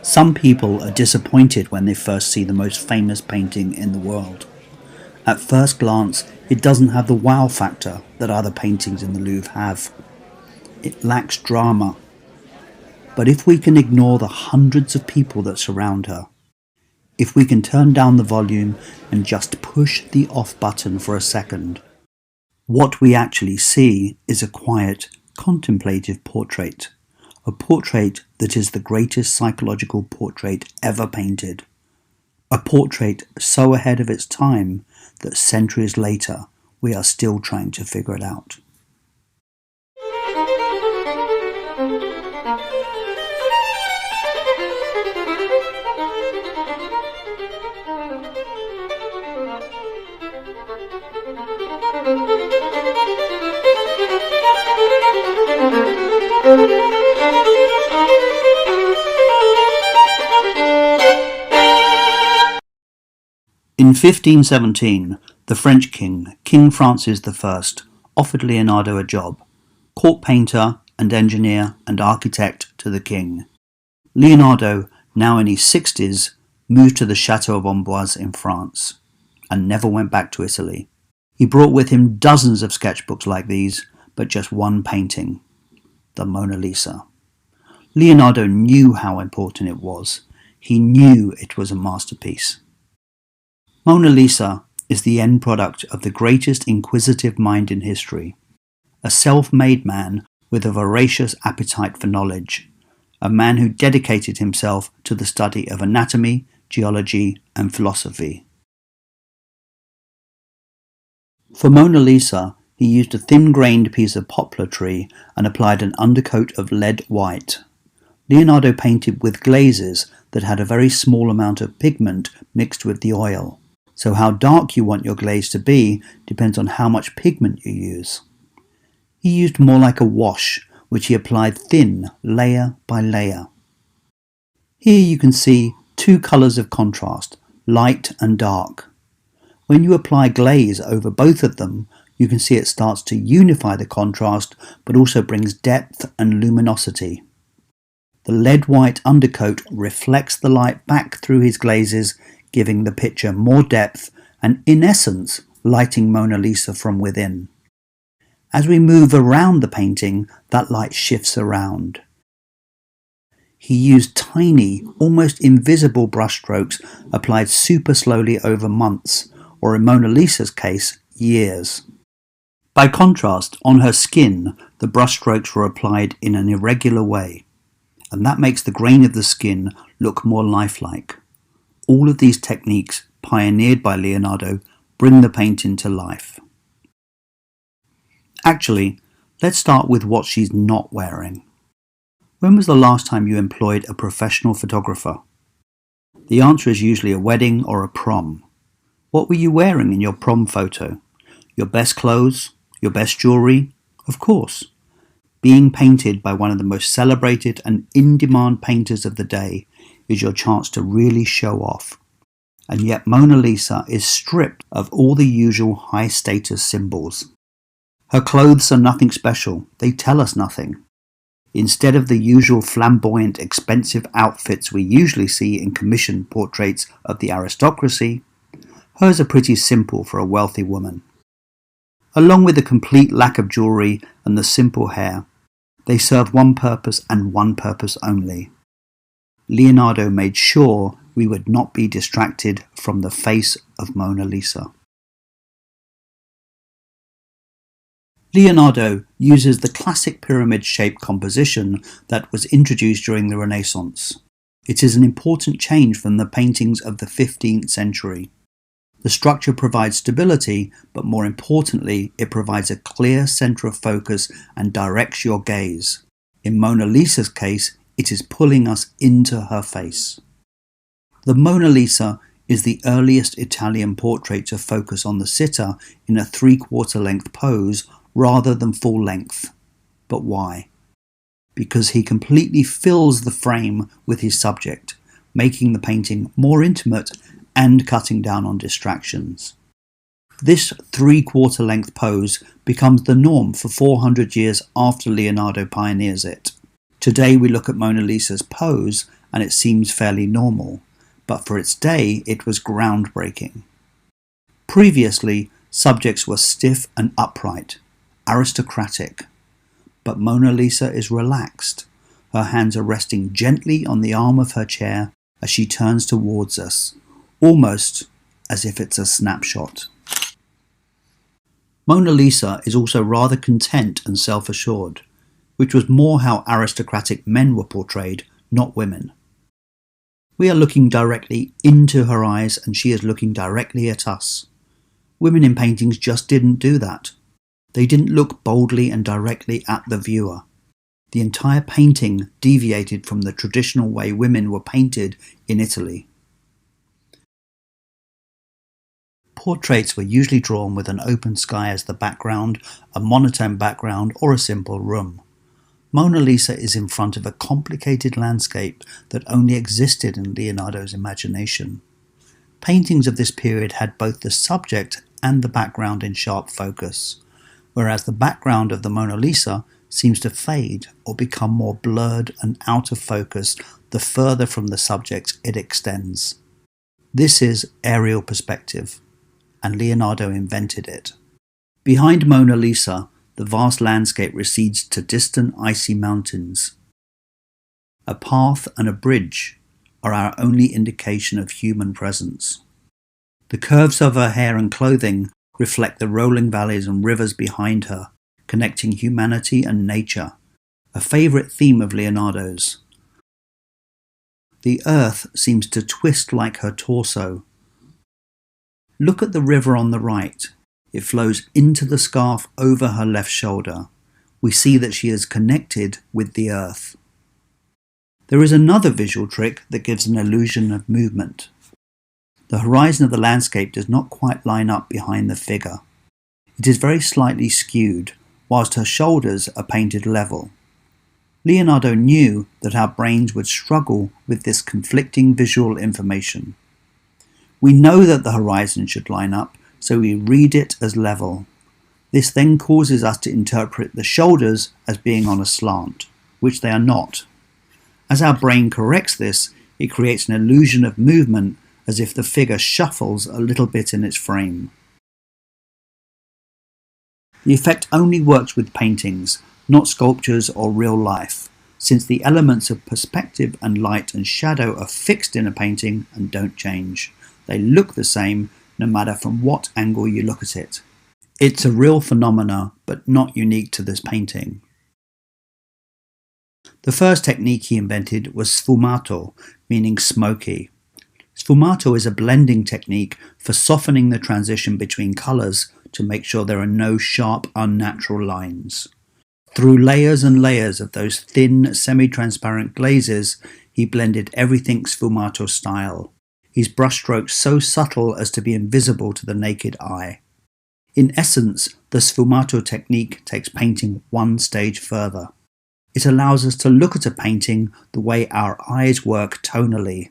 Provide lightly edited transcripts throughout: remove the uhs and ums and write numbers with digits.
Some people are disappointed when they first see the most famous painting in the world. At first glance, it doesn't have the wow factor that other paintings in the Louvre have. It lacks drama. But if we can ignore the hundreds of people that surround her, if we can turn down the volume and just push the off button for a second, what we actually see is a quiet, contemplative portrait. A portrait that is the greatest psychological portrait ever painted. A portrait so ahead of its time that centuries later we are still trying to figure it out. In 1517, the French king, King Francis I, offered Leonardo a job, court painter and engineer and architect to the king. Leonardo, now in his 60s, moved to the Chateau of Amboise in France and never went back to Italy. He brought with him dozens of sketchbooks like these, but just one painting, the Mona Lisa. Leonardo knew how important it was. He knew it was a masterpiece. Mona Lisa is the end product of the greatest inquisitive mind in history, a self-made man with a voracious appetite for knowledge, a man who dedicated himself to the study of anatomy, geology, and philosophy. For Mona Lisa, he used a thin-grained piece of poplar tree and applied an undercoat of lead white. Leonardo painted with glazes that had a very small amount of pigment mixed with the oil. So how dark you want your glaze to be depends on how much pigment you use. He used more like a wash, which he applied thin, layer by layer. Here you can see two colours of contrast, light and dark. When you apply glaze over both of them, you can see it starts to unify the contrast, but also brings depth and luminosity. The lead-white undercoat reflects the light back through his glazes, giving the picture more depth and, in essence, lighting Mona Lisa from within. As we move around the painting, that light shifts around. He used tiny, almost invisible brushstrokes applied super slowly over months, or in Mona Lisa's case, years. By contrast, on her skin, the brushstrokes were applied in an irregular way, and that makes the grain of the skin look more lifelike. All of these techniques, pioneered by Leonardo, bring the painting to life. Actually, let's start with what she's not wearing. When was the last time you employed a professional photographer? The answer is usually a wedding or a prom. What were you wearing in your prom photo? Your best clothes? Your best jewellery? Of course. Being painted by one of the most celebrated and in-demand painters of the day is your chance to really show off. And yet Mona Lisa is stripped of all the usual high-status symbols. Her clothes are nothing special. They tell us nothing. Instead of the usual flamboyant, expensive outfits we usually see in commissioned portraits of the aristocracy, hers are pretty simple for a wealthy woman. Along with the complete lack of jewellery and the simple hair, they serve one purpose and one purpose only. Leonardo made sure we would not be distracted from the face of Mona Lisa. Leonardo uses the classic pyramid-shaped composition that was introduced during the Renaissance. It is an important change from the paintings of the 15th century. The structure provides stability, but more importantly, it provides a clear centre of focus and directs your gaze. In Mona Lisa's case, it is pulling us into her face. The Mona Lisa is the earliest Italian portrait to focus on the sitter in a 3/4 length pose rather than full length. But why? Because he completely fills the frame with his subject, making the painting more intimate and cutting down on distractions. This 3/4 length pose becomes the norm for 400 years after Leonardo pioneers it. Today we look at Mona Lisa's pose and it seems fairly normal, but for its day it was groundbreaking. Previously, subjects were stiff and upright, aristocratic, but MonaLisa is relaxed. Her hands are resting gently on the arm of her chair as she turns towards us, almost as if it's a snapshot. MonaLisa is also rather content and self-assured, which was more how aristocratic men were portrayed, not women. We are looking directly into her eyes and she is looking directly at us. Women in paintings just didn't do that. They didn't look boldly and directly at the viewer. The entire painting deviated from the traditional way women were painted in Italy. Portraits were usually drawn with an open sky as the background, a monotone background, or a simple room. MonaLisa is in front of a complicated landscape that only existed in Leonardo's imagination. Paintings of this period had both the subject and the background in sharp focus, whereas the background of the MonaLisa seems to fade or become more blurred and out of focus the further from the subject it extends. This is aerial perspective, and Leonardo invented it. Behind MonaLisa, the vast landscape recedes to distant icy mountains. A path and a bridge are our only indication of human presence. The curves of her hair and clothing reflect the rolling valleys and rivers behind her, connecting humanity and nature, a favourite theme of Leonardo's. The earth seems to twist like her torso. Look at the river on the right. It flows into the scarf over her left shoulder. We see that she is connected with the earth. There is another visual trick that gives an illusion of movement. The horizon of the landscape does not quite line up behind the figure. It is very slightly skewed, whilst her shoulders are painted level. Leonardo knew that our brains would struggle with this conflicting visual information. We know that the horizon should line up, so we read it as level. This then causes us to interpret the shoulders as being on a slant, which they are not. As our brain corrects this, it creates an illusion of movement as if the figure shuffles a little bit in its frame. The effect only works with paintings, not sculptures or real life, since the elements of perspective and light and shadow are fixed in a painting and don't change. They look the same no matter from what angle you look at it. It's a real phenomena, but not unique to this painting. The first technique he invented was sfumato, meaning smoky. Sfumato is a blending technique for softening the transition between colours to make sure there are no sharp, unnatural lines. Through layers and layers of those thin, semi-transparent glazes, he blended everything sfumato style. His brushstrokes so subtle as to be invisible to the naked eye. In essence, the sfumato technique takes painting one stage further. It allows us to look at a painting the way our eyes work tonally.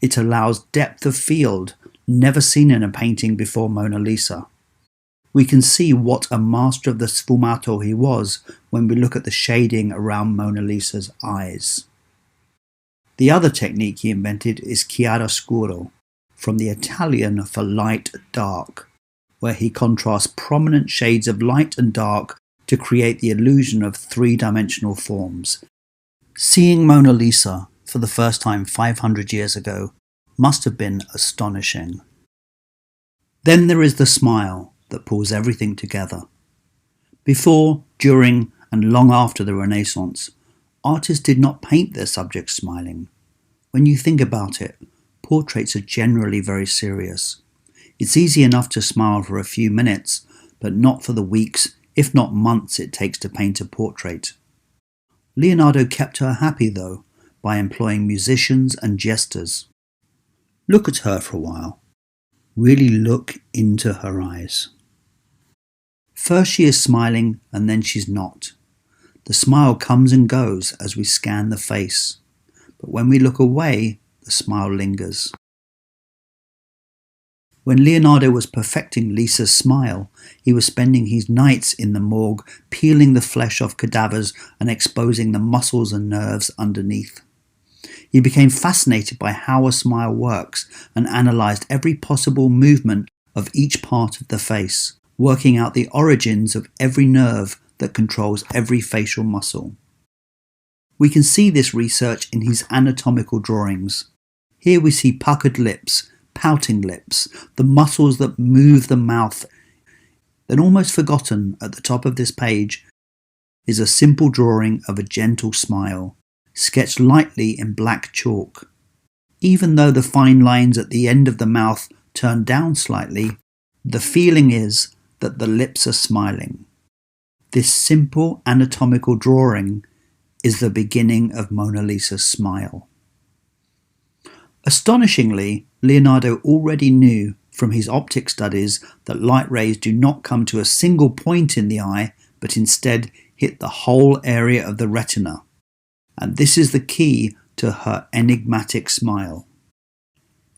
It allows depth of field, never seen in a painting before MonaLisa. We can see what a master of the sfumato he was when we look at the shading around MonaLisa's eyes. The other technique he invented is chiaroscuro, from the Italian for light dark, where he contrasts prominent shades of light and dark to create the illusion of three-dimensional forms. Seeing MonaLisa for the first time 500 years ago must have been astonishing. Then there is the smile that pulls everything together. Before, during, and long after the Renaissance, artists did not paint their subjects smiling. When you think about it, portraits are generally very serious. It's easy enough to smile for a few minutes, but not for the weeks, if not months, it takes to paint a portrait. Leonardo kept her happy, though, by employing musicians and jesters. Look at her for a while. Really look into her eyes. First she is smiling, and then she's not. The smile comes and goes as we scan the face, but when we look away, the smile lingers. When Leonardo was perfecting Lisa's smile, he was spending his nights in the morgue, peeling the flesh off cadavers and exposing the muscles and nerves underneath. He became fascinated by how a smile works and analysed every possible movement of each part of the face, working out the origins of every nerve that controls every facial muscle. We can see this research in his anatomical drawings. Here we see puckered lips, pouting lips, the muscles that move the mouth. Then, almost forgotten at the top of this page, is a simple drawing of a gentle smile, sketched lightly in black chalk. Even though the fine lines at the end of the mouth turn down slightly, the feeling is that the lips are smiling. This simple anatomical drawing is the beginning of Mona Lisa's smile. Astonishingly, Leonardo already knew from his optic studies that light rays do not come to a single point in the eye, but instead hit the whole area of the retina. And this is the key to her enigmatic smile.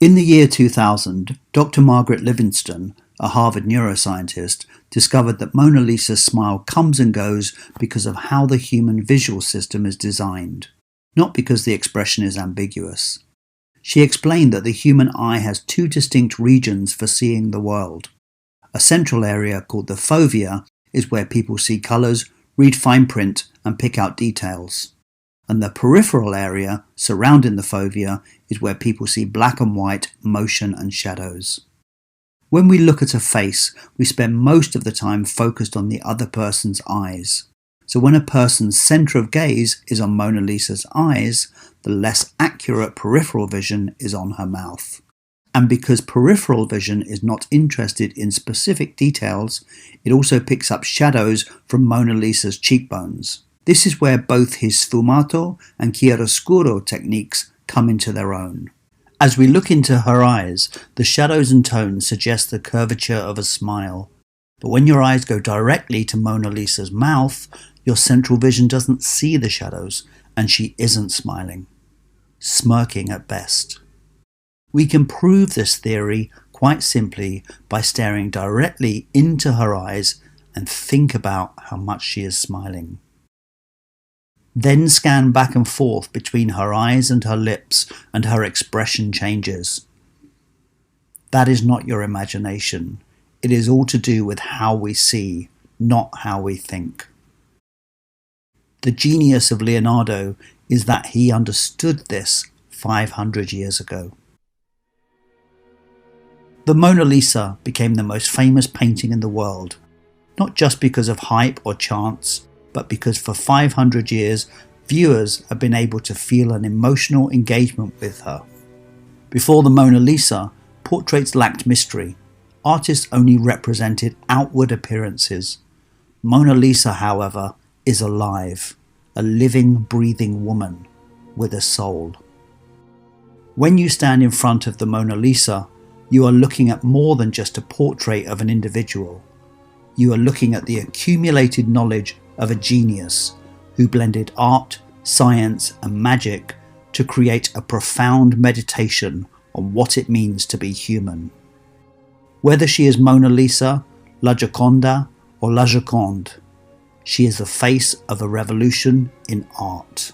In the year 2000, Dr. Margaret Livingston, a Harvard neuroscientist, discovered that Mona Lisa's smile comes and goes because of how the human visual system is designed, not because the expression is ambiguous. She explained that the human eye has two distinct regions for seeing the world. A central area called the fovea is where people see colours, read fine print and pick out details. And the peripheral area surrounding the fovea is where people see black and white, motion and shadows. When we look at a face, we spend most of the time focused on the other person's eyes. So when a person's centre of gaze is on Mona Lisa's eyes, the less accurate peripheral vision is on her mouth. And because peripheral vision is not interested in specific details, it also picks up shadows from Mona Lisa's cheekbones. This is where both his sfumato and chiaroscuro techniques come into their own. As we look into her eyes, the shadows and tones suggest the curvature of a smile. But when your eyes go directly to Mona Lisa's mouth, your central vision doesn't see the shadows, and she isn't smiling, smirking at best. We can prove this theory quite simply by staring directly into her eyes and think about how much she is smiling. Then scan back and forth between her eyes and her lips, and her expression changes. That is not your imagination. It is all to do with how we see, not how we think. The genius of Leonardo is that he understood this 500 years ago. The Mona Lisa became the most famous painting in the world, not just because of hype or chance, but because for 500 years, viewers have been able to feel an emotional engagement with her. Before the Mona Lisa, portraits lacked mystery. Artists only represented outward appearances. Mona Lisa, however, is alive, a living, breathing woman with a soul. When you stand in front of the Mona Lisa, you are looking at more than just a portrait of an individual. You are looking at the accumulated knowledge of a genius who blended art, science and magic to create a profound meditation on what it means to be human. Whether she is Mona Lisa, La Gioconda or La Joconde, she is the face of a revolution in art.